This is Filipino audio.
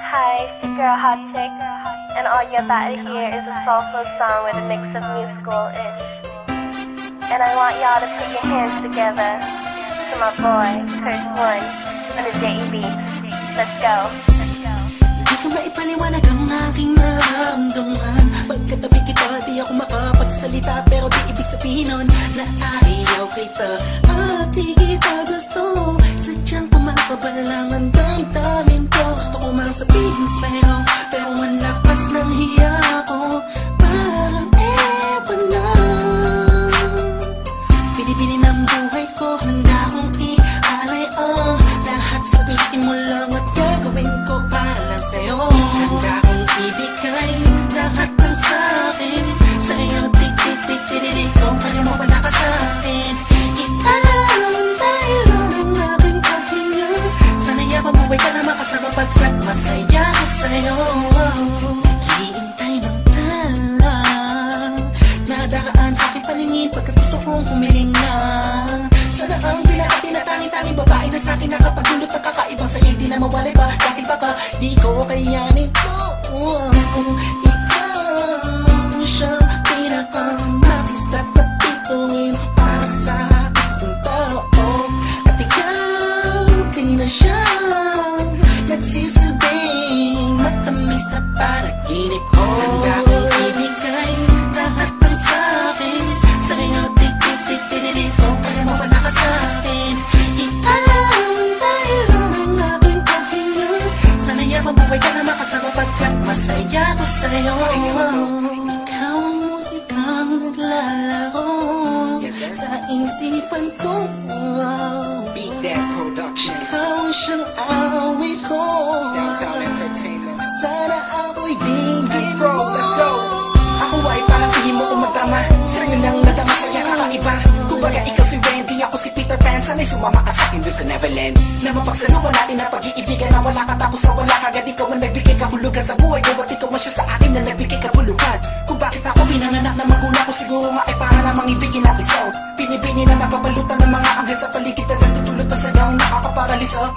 Hi, it's your girl Hot Chick, and all you're about to hear is a soulful song with a mix of musical-ish. And I want y'all to put your hands together to my boy, Curse One, on the JB. Let's go. Di ko maipaliwanag ang aking nararamdaman. Pagkatabi kita, di ako makapagsalita, pero di ibig sabihin nun na ayaw kita at di kita gusto. Sadyang kumapabalang ang damdamin ko. Gusto ko mang sabihin sa'yo, pero ang lakas ng hiya ko parang ewan lang. Pinipili ng buhay ko, handa kong ialay ang lahat. Sabihin mo lang at gagawin ko para lang sa'yo. Handa kong ibigay lahat ng sa'kin sa'yo. Tik-tik-tik-tik-tik, kung kaya mo wala ka sa'kin. Ialam dahil lang ang aking paghinga. Sana'y mabuhay ka na makasama pagkat masaya ko sa'yo. Naghihintay ng talang nadakaan sa'king paningin pagkat gusto kong humiling na. Sana ang pinaka tinatangi-tangi babae na sa'kin nakapagdulot ng kakaibang sa'yo di na mawalay ba? Dahil baka di ko kayanin to. Ikaw siyang pinaka-mapistat na pituin para sa isang tao. At ikaw din na siyang nagsisilbing matamis na panaginip ko. Handa kong ibigay lahat ng sa'kin sa'yo. Tik-tik-tik-tik-tik, kung kaya mo wala ka sa'kin. Ialam dahil lang ang aking paghinga. Sana'y mabuhay ka na makasama pagkat masaya ko sa'yo. Ikaw ang musikang naglalaro sa isipan ko. Beat That Productions. Ikaw ang siyang awit ko. Downtown Entertainment. Sana ako'y digin mo. Bro, let's go. Ako ay parang hindi mo umatama. Sa'yo lang nadama sa'yo kakaiba. Kumbaga ikaw si Wendy, ako si Peter Pan. Sana'y sumama ka sa'kin doon sa Neverland. Na mapagsaluhan natin ang pag-iibigan na wala ka tapos sa wala ka. Agad ikaw ang nagbigay kahulugan sa buhay ko. At ikaw ang siya sa akin na nagbigay kabuluhan. Kung bakit ako pinanganak na magulang ko, siguro nga ay para lamang ibigin ang isang Pinibini na napapalutan ng mga anghel sa paligid na nagtutulot na sadyang nakakaparalisa.